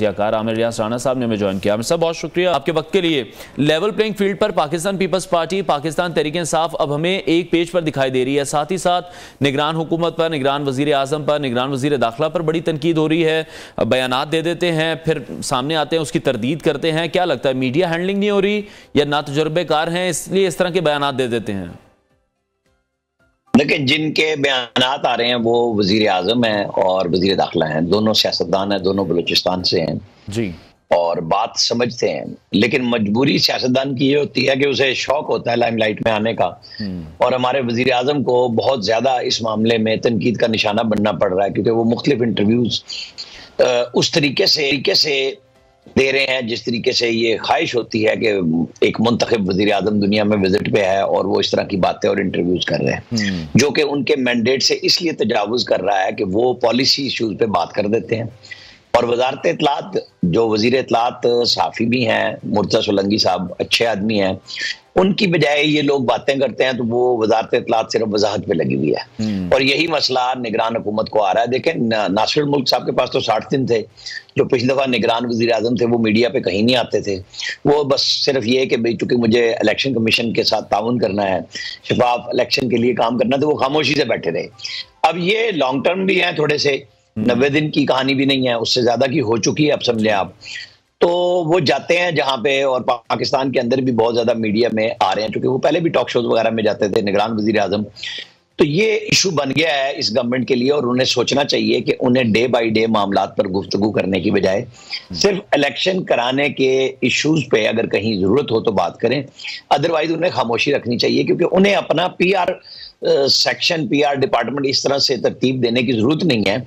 Car Aamir रियाज राणा साहब ने हमें ज्वाइन किया। आमिर साहब बहुत शुक्रिया आपके वक्त के लिए। लेवल प्लेइंग फील्ड पर पाकिस्तान पीपल्स पार्टी, पाकिस्तान तहरीक-ए-इंसाफ अब हमें एक पेज पर दिखाई दे रही है, साथ ही साथ निगरान हुकूमत पर, निगरान वजीर आजम पर, निगरान वजीर दाखिला पर बड़ी तनकीद हो रही है। बयानात दे देते हैं, फिर सामने आते हैं, उसकी तरदीद करते हैं। क्या लगता है, मीडिया हैंडलिंग नहीं हो रही या ना तजुर्बेकार हैं इसलिए इस तरह के बयानात दे देते हैं? देखिए, जिनके बयानात आ रहे हैं वो वजीर आजम है और वजीर दाखिला हैं, दोनों सियासतदान हैं, दोनों बलूचिस्तान से हैं जी, और बात समझते हैं। लेकिन मजबूरी सियासतदान की ये होती है कि उसे शौक होता है लाइमलाइट में आने का, और हमारे वजीर आजम को बहुत ज्यादा इस मामले में तनकीद का निशाना बनना पड़ रहा है, क्योंकि वो मुख्तलिफ इंटरव्यूज उस तरीके से दे रहे हैं जिस तरीके से ये ख्वाहिश होती है कि एक मुंतखब वजीर आजम दुनिया में विजिट पे है और वो इस तरह की बातें और इंटरव्यूज कर रहे हैं, जो कि उनके मैंडेट से इसलिए तजावुज कर रहा है कि वो पॉलिसी इश्यूज पे बात कर देते हैं। और वजारत इत्तलात, जो वजीर इत्तलात सहाफ़ी भी हैं, मुर्तज़ा सोलंकी साहब अच्छे आदमी हैं, उनकी बजाय ये लोग बातें करते हैं तो वो वजारत इत्तलात सिर्फ वजाहत पे लगी हुई है। और यही मसला निगरान हुकूमत को आ रहा है। देखें, नासिरुल मुल्क साहब के पास तो 60 दिन थे, जो पिछली दफा निगरान वजीर आजम थे, वो मीडिया पे कहीं नहीं आते थे। वो बस सिर्फ ये कि भाई चूंकि मुझे इलेक्शन कमीशन के साथ ताउन करना है, शफाफ इलेक्शन के लिए काम करना, तो वो खामोशी से बैठे रहे। अब ये लॉन्ग टर्म भी है, थोड़े से 90 दिन की कहानी भी नहीं है, उससे ज्यादा की हो चुकी है, अब समझे आप। तो वो जाते हैं जहां पे, और पाकिस्तान के अंदर भी बहुत ज्यादा मीडिया में आ रहे हैं, क्योंकि वो पहले भी टॉक शोज वगैरह में जाते थे, निगरान वजीर आजम। तो ये इशू बन गया है इस गवर्नमेंट के लिए, और उन्हें सोचना चाहिए कि उन्हें डे बाय डे मामलात पर गुफ्तगू करने की बजाय सिर्फ इलेक्शन कराने के इश्यूज पे अगर कहीं जरूरत हो तो बात करें, अदरवाइज उन्हें खामोशी रखनी चाहिए, क्योंकि उन्हें अपना पीआर सेक्शन, पीआर डिपार्टमेंट इस तरह से तरतीब देने की जरूरत नहीं है,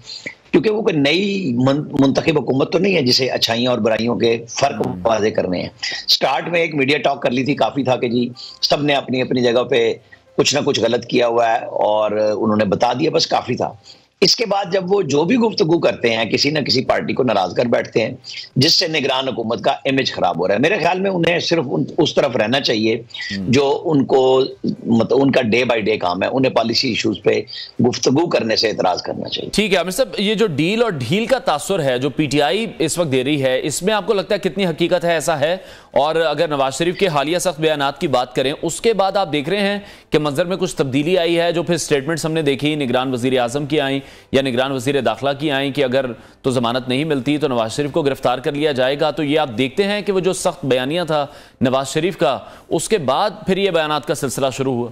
क्योंकि वो कोई नई मुंतखब हुकूमत तो नहीं है जिसे अच्छाइयां और बुराइयों के फर्क वाज़े करने हैं। स्टार्ट में एक मीडिया टॉक कर ली थी, काफी था कि जी सब ने अपनी अपनी जगह पे कुछ ना कुछ गलत किया हुआ है और उन्होंने बता दिया, बस काफी था। इसके बाद जब वो जो भी गुफ्तगू करते हैं, किसी ना किसी पार्टी को नाराज कर बैठते हैं, जिससे निगरान हुकूमत का इमेज खराब हो रहा है। मेरे ख्याल में उन्हें सिर्फ उस तरफ रहना चाहिए जो उनको, मतलब उनका डे बाय डे काम है, उन्हें पॉलिसी इश्यूज पे गुफ्तगू करने से इतराज करना चाहिए। ठीक है आमिर साहब, ये जो डील और ढील का तासुर है जो पीटीआई इस वक्त दे रही है, इसमें आपको लगता है कितनी हकीकत है, ऐसा है? और अगर नवाज शरीफ के हालिया सख्त बयानात की बात करें, उसके बाद आप देख रहे हैं कि मंजर में कुछ तब्दीली आई है, जो फिर स्टेटमेंट्स हमने देखी निगरान वजीर आजम की आई या निगरान वजीर दाखिला की आई कि अगर तो जमानत नहीं मिलती तो नवाज शरीफ को गिरफ्तार कर लिया जाएगा। तो ये आप देखते हैं कि वो जो सख्त बयानिया था नवाज शरीफ का, उसके बाद फिर ये बयानात का सिलसिला शुरू हुआ।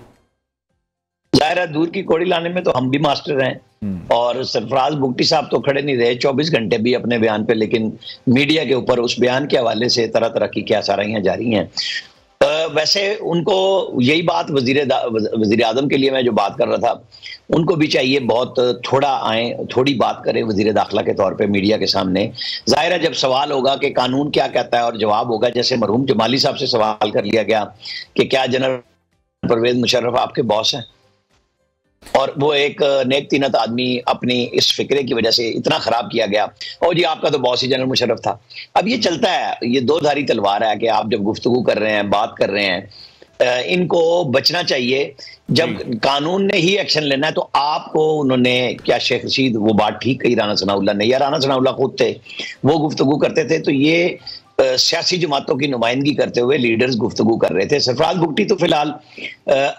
जाहिर है दूर की कोड़ी लाने में तो हम भी मास्टर हैं, और सरफराज बुगटी साहब तो खड़े नहीं रहे 24 घंटे भी अपने बयान पे, लेकिन मीडिया के ऊपर उस बयान के हवाले से तरह तरह की क्या साराइयां जारी हैं। वैसे उनको यही बात वजीर आजम के लिए मैं जो बात कर रहा था, उनको भी चाहिए बहुत थोड़ा आए, थोड़ी बात करें वजीर दाखिला के तौर पे मीडिया के सामने। जाहिर है जब सवाल होगा कि कानून क्या कहता है और जवाब होगा, जैसे मरहूम जमाली साहब से सवाल कर लिया गया कि क्या जनरल परवेज मुशर्रफ आपके बॉस हैं, और वो एक नेक तीनत आदमी अपनी इस फिक्रे की वजह से इतना खराब किया गया, और जी आपका तो बॉस ही जनरल मुशर्रफ था। अब ये चलता है, ये दो धारी तलवार है कि आप जब गुफ्तगू कर रहे हैं, बात कर रहे हैं, इनको बचना चाहिए। जब कानून ने ही एक्शन लेना है तो आपको, उन्होंने क्या शेख रशीद वो बात ठीक कही राना सनाउल्लाह ने, या राना सनाउल्लाह खुद थे, वो गुफ्तगू करते थे, तो ये सियासी जमातों की नुमाइंदगी करते हुए लीडर्स गुफ्तगू कर रहे थे। सरफराज बुगटी तो फिलहाल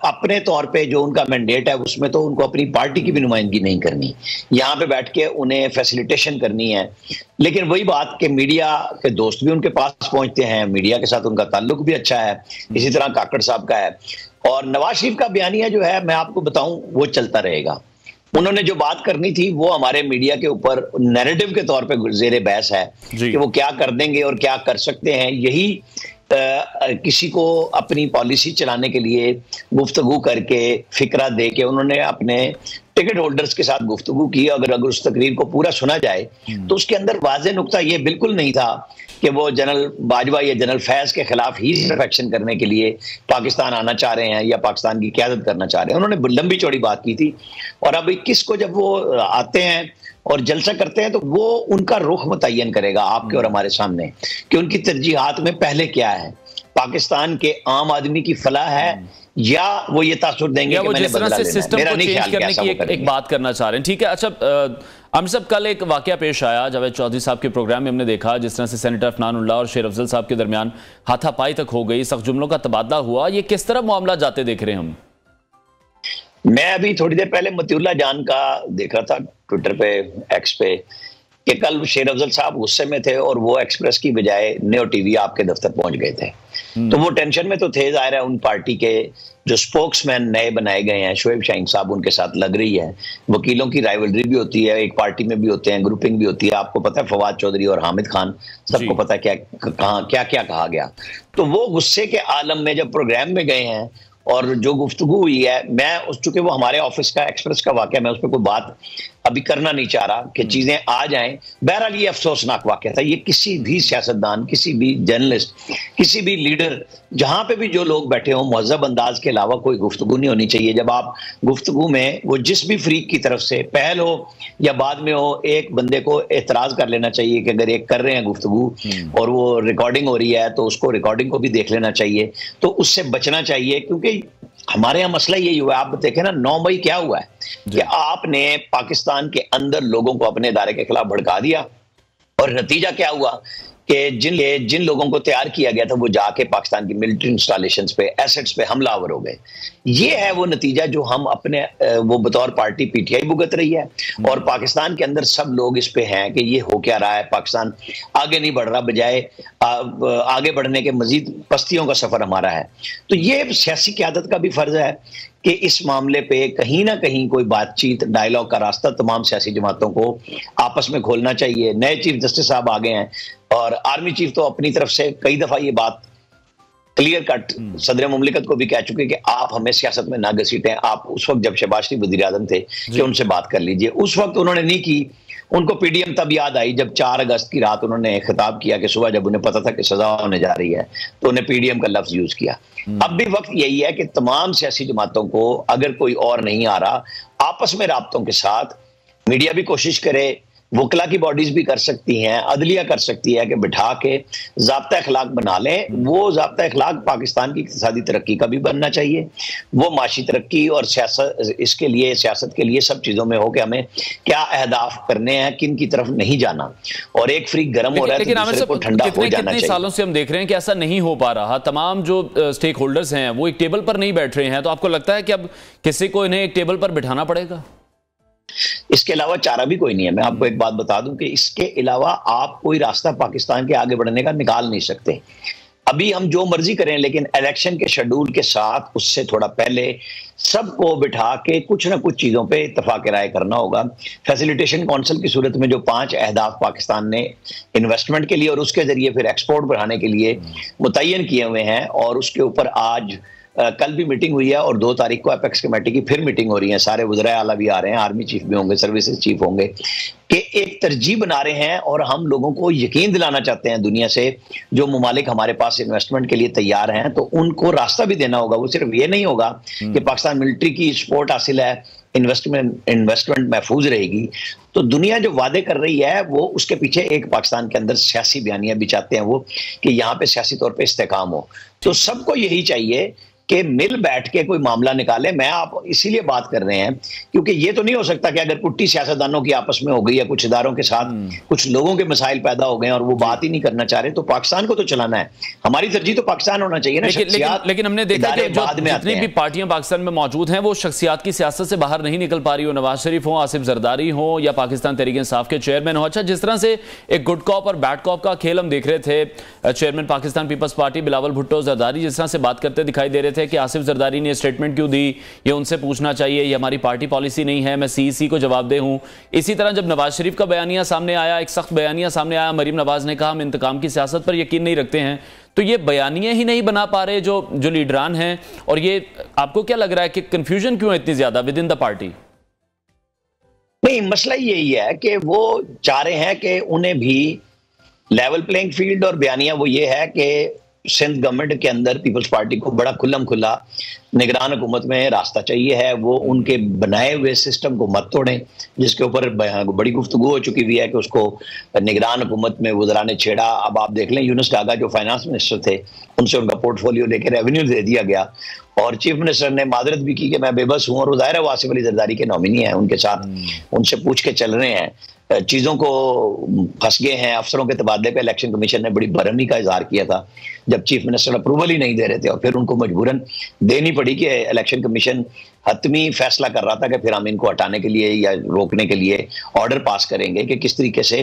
अपने तौर पे जो उनका मैंडेट है उसमें तो उनको अपनी पार्टी की भी नुमाइंदगी नहीं करनी, यहाँ पे बैठ के उन्हें फैसिलिटेशन करनी है। लेकिन वही बात कि मीडिया के दोस्त भी उनके पास पहुंचते हैं, मीडिया के साथ उनका ताल्लुक भी अच्छा है, इसी तरह काकड़ साहब का है। और नवाज शरीफ का बयानिया जो है, मैं आपको बताऊं, वो चलता रहेगा। उन्होंने जो बात करनी थी वो हमारे मीडिया के ऊपर नैरेटिव के तौर पे जेरे बहस है कि वो क्या कर देंगे और क्या कर सकते हैं। यही किसी को अपनी पॉलिसी चलाने के लिए गुफ्तगू करके, फिक्रा दे के उन्होंने अपने टिकट होल्डर्स के साथ गुफ्तगू की। अगर उस तकरीर को पूरा सुना जाए तो उसके अंदर वाज़ेह नुक्ता ये बिल्कुल नहीं था कि वो जनरल बाजवा या जनरल फैज के खिलाफ ही सिर्फ एक्शन करने के लिए पाकिस्तान आना चाह रहे हैं या पाकिस्तान की क़यादत करना चाह रहे हैं। उन्होंने लंबी चौड़ी बात की थी, और अब 21 को जब वो आते हैं और जलसा करते हैं तो वो उनका रुख मुतय्यन करेगा आपके और हमारे सामने कि उनकी तरजीहात में पहले क्या है, पाकिस्तान के आम आदमी की फलाह है या वो ये तासुर देंगे कि मैंने बदला लेना है। मेरा नहीं ख्याल कि ऐसा वो करेंगे। एक बात करना चाह रहे हैं। ठीक है, अच्छा हम सब कल एक वाकया पेश आया जावेद चौधरी साहब के प्रोग्राम में, हमने देखा जिस तरह से सेनेटर अफनान उल्लाह और शेर अफजल साहब के दरमियान हाथापाई तक हो गई, सख्त जुमलों का तबादला हुआ। ये किस तरह मामला जाते देख रहे हैं हम? मैं अभी थोड़ी देर पहले मतीउल्लाह जान का देख रहा था ट्विटर पे, एक्स पे, कि कल शेर अफजल साहब गुस्से में थे और वो एक्सप्रेस की बजाय नेओ टीवी आपके दफ्तर पहुंच गए थे। तो वो टेंशन में तो थे, जाहिर है उन पार्टी के जो स्पोक्समैन नए बनाए गए हैं, शोएब शाहीन साहब उनके साथ लग रही है। वकीलों की राइवलरी भी होती है, एक पार्टी में भी होते हैं, ग्रुपिंग भी होती है। आपको पता है फवाद चौधरी और हामिद खान, सबको पता है क्या क्या कहा गया। तो वो गुस्से के आलम में जब प्रोग्राम में गए हैं और जो गुफ्तगू हुई है, मैं चूंकि वो हमारे ऑफिस का एक्सप्रेस का वाकया, मैं उस पर कोई बात अभी करना नहीं चाह रहा कि चीजें आ जाएं। बहरहाल ये अफसोसनाक वाकया था। ये किसी भी सियासतदान, किसी भी जर्नलिस्ट, किसी भी लीडर, जहां पे भी जो लोग बैठे हों, मुहज़्ज़ब अंदाज के अलावा कोई गुफ्तगू नहीं होनी चाहिए। जब आप गुफ्तगू में वो जिस भी फ्रीक की तरफ से पहल हो या बाद में हो, एक बंदे को एतराज कर लेना चाहिए कि अगर एक कर रहे हैं गुफ्तगू और वो रिकॉर्डिंग हो रही है तो उसको रिकॉर्डिंग को भी देख लेना चाहिए। तो उससे बचना चाहिए, क्योंकि हमारे यहाँ मसला यही हुआ है। आप देखें ना, 9 मई क्या हुआ है कि आपने पाकिस्तान के अंदर लोगों को अपने इदारे के खिलाफ भड़का दिया और नतीजा क्या हुआ कि जिन लोगों को तैयार किया गया था वो जाके पाकिस्तान की मिलिट्री इंस्टॉलेशंस पे, एसेट्स पे हमलावर हो गए। ये है वो नतीजा जो हम अपने वो बतौर पार्टी पीटीआई भुगत रही है। और पाकिस्तान के अंदर सब लोग इस पे हैं कि ये हो क्या रहा है, पाकिस्तान आगे नहीं बढ़ रहा, बजाय आगे बढ़ने के मजीद पस्तियों का सफर हमारा है। तो ये सियासी क़यादत का भी फर्ज है कि इस मामले पे कहीं ना कहीं कोई बातचीत, डायलॉग का रास्ता तमाम सियासी जमातों को आपस में खोलना चाहिए। नए चीफ जस्टिस साहब आ गए हैं और आर्मी चीफ तो अपनी तरफ से कई दफा ये बात क्लियर कट सदर मुमलिकत को भी कह चुके कि आप हमें सियासत में ना घसीटें। आप उस वक्त जब शहबाज शरीफ वज़ीर आज़म थे कि उनसे बात कर लीजिए, उस वक्त उन्होंने नहीं की। उनको पीडीएम तब याद आई जब 4 अगस्त की रात उन्होंने खिताब किया कि सुबह जब उन्हें पता था कि सजा होने जा रही है तो उन्हें पीडीएम का लफ्ज यूज किया। अब भी वक्त यही है कि तमाम सियासी जमातों को, अगर कोई और नहीं आ रहा, आपस में राब्तों के साथ मीडिया भी कोशिश करे, वकला की बॉडीज भी कर सकती हैं, अदलिया कर सकती है कि बिठा के ज़ाब्ता अखलाक बना लें। वो ज़ाब्ता अखलाक पाकिस्तान की इक़्तिसादी तरक्की का भी बनना चाहिए, वो माशी तरक्की और सियासत, इसके लिए सियासत के लिए सब चीज़ों में हो कि हमें क्या अहदाफ करने हैं, किन की तरफ नहीं जाना। और एक फ्रीक गर्म हो रहा है तो दूसरे को ठंडा हो जाना चाहिए। सालों से हम देख रहे हैं कि ऐसा नहीं हो पा रहा। तमाम जो स्टेक होल्डर्स हैं वो एक टेबल पर नहीं बैठ रहे हैं। तो आपको लगता है कि अब किसी को इन्हें एक टेबल पर बिठाना पड़ेगा? इसके अलावा चारा भी कोई नहीं है। मैं आपको एक बात बता दूं कि इसके अलावा आप कोई रास्ता पाकिस्तान के आगे बढ़ने का निकाल नहीं सकते। अभी हम जो मर्जी करें, लेकिन इलेक्शन के शेड्यूल के साथ उससे थोड़ा पहले सबको बिठा के कुछ ना कुछ चीजों पे इत्तफाक राय करना होगा। फैसिलिटेशन काउंसिल की सूरत में जो 5 अहदाफ पाकिस्तान ने इन्वेस्टमेंट के लिए और उसके जरिए फिर एक्सपोर्ट बढ़ाने के लिए मुतय्यन किए हुए हैं, और उसके ऊपर आज कल भी मीटिंग हुई है और 2 तारीख को एपेक्स कमेटी की फिर मीटिंग हो रही है। सारे वज़राए आला भी आ रहे हैं, आर्मी चीफ भी होंगे, सर्विसेज चीफ होंगे, कि एक तरजीह बना रहे हैं और हम लोगों को यकीन दिलाना चाहते हैं दुनिया से, जो ममालिक हमारे पास इन्वेस्टमेंट के लिए तैयार हैं, तो उनको रास्ता भी देना होगा। वो सिर्फ ये नहीं होगा कि पाकिस्तान मिलिट्री की सपोर्ट हासिल है, इन्वेस्टमेंट महफूज रहेगी। तो दुनिया जो वादे कर रही है वो उसके पीछे एक पाकिस्तान के अंदर सियासी बयानियां भी चाहते हैं वो कि यहाँ पे सियासी तौर पे इस्तेकाम हो। तो सबको यही चाहिए कि मिल बैठ के कोई मामला निकाले। मैं आप इसीलिए बात कर रहे हैं क्योंकि ये तो नहीं हो सकता कि अगर कुट्टी सियासतदानों की आपस में हो गई या कुछ इदारों के साथ कुछ लोगों के मसाइल पैदा हो गए और वो बात ही नहीं करना चाह रहे। तो पाकिस्तान को तो चलाना है, हमारी तरजीह तो पाकिस्तान होना चाहिए ना। लेकिन हमने देखा कि जितनी भी पार्टियां पाकिस्तान में मौजूद हैं वो शख्सियात की सियासत से बाहर नहीं निकल पा रही हो। नवाज शरीफ हो, आसिफ जरदारी हो या पाकिस्तान तहरीक इंसाफ के चेयरमैन हो। अच्छा, जिस तरह से एक गुड कॉप और बैड कॉप का खेल हम देख रहे थे, चेयरमैन पाकिस्तान पीपल्स पार्टी बिलावल भुट्टो जरदारी जिस तरह से बात करते दिखाई दे रहे थे कि आसिफ जरदारी ने स्टेटमेंट क्यों दी, ये उनसे पूछना चाहिए, ये हमारी पार्टी पॉलिसी नहीं है, मैं सीईसी को जवाबदेह हूं। इसी तरह जब नवाज शरीफ का बयानिया सामने आया, एक सख्त बयानिया सामने आया, मरीम नवाज ने कहा हम इंतकाम की सियासत पर यकीन नहीं रखते हैं। तो ये बयानिया ही नहीं बना पा रहे जो लीडरान हैं। और ये आपको क्या लग रहा है कि कंफ्यूजन क्यों है इतनी ज्यादा विद इन द पार्टी? नहीं, मसला यही है कि वो चाह रहे हैं कि उन्हें भी लेवल प्लेइंग फील्ड, और बयानिया वो ये है कि सिंध गवर्नमेंट के अंदर पीपल्स पार्टी को बड़ा खुल्लम खुला निगरान हुकूमत में रास्ता चाहिए है। वो उनके बनाए हुए सिस्टम को मत तोड़ें, जिसके ऊपर बड़ी गुफ्तगू हो चुकी हुई है कि उसको निगरान हुकूमत में वज़रा ने छेड़ा। अब आप देख लें, यूनुस डागा जो फाइनेंस मिनिस्टर थे, उनसे उनका पोर्टफोलियो लेकर रेवेन्यू दे दिया गया और चीफ मिनिस्टर ने मादरत भी की कि मैं बेबस हूं, और ज़ाहिर है वासिफ अली जरदारी के नॉमिनी है उनके साथ, उनसे पूछ के चल रहे हैं, चीजों को फंस गए हैं। अफसरों के तबादले पे इलेक्शन कमीशन ने बड़ी बरहमी का इजहार किया था जब चीफ मिनिस्टर अप्रूवल ही नहीं दे रहे थे, और फिर उनको मजबूरन देनी पड़ी कि इलेक्शन कमीशन हतमी फैसला कर रहा था कि फिर हम इनको हटाने के लिए या रोकने के लिए ऑर्डर पास करेंगे कि किस तरीके से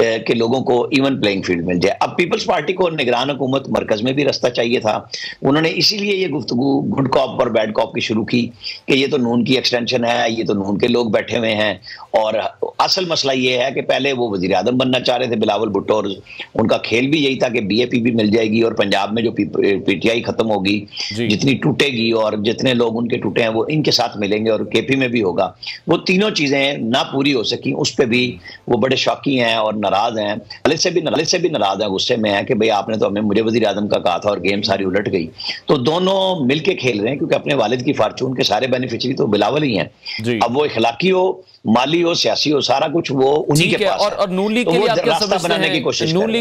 कि लोगों को इवन प्लेइंग फील्ड मिल जाए। अब पीपल्स पार्टी को निगरान हुकूमत मरकज में भी रास्ता चाहिए था। उन्होंने इसीलिए ये गुफ्तगू गुड कॉप और बैड कॉप की शुरू की कि ये तो नून की एक्सटेंशन है, ये तो नून के लोग बैठे हुए हैं। और असल मसला ये है कि पहले वो वजीर आजम बनना चाह रहे थे बिलावल भुट्टो, और उनका खेल भी यही था कि बीएपी भी मिल जाएगी और पंजाब में जो पीटीआई खत्म होगी, जितनी टूटेगी और जितने लोग उनके टूटे हैं वो इनके साथ मिलेंगे, और केपी में भी होगा। वो तीनों चीजें ना पूरी हो सकी, उस पर भी वो बड़े शौकी हैं और नाराज हैं। खालिद से भी नाराज हैं, गुस्से में है कि भाई आपने तो हमें मुझे वजीर आजम का कहा था और गेम सारी उलट गई। तो दोनों मिलके खेल रहे हैं, क्योंकि अपने वालिद की फार्चून के सारे बेनिफिशियरी तो बिलावल ही हैं। अब वो इखलाकी हो, माली हो, सियासी हो, सारा कुछ वो उन्हीं के पास है। और नून लीग के लिए आप क्या समझते हैं? बनाने की कोशिश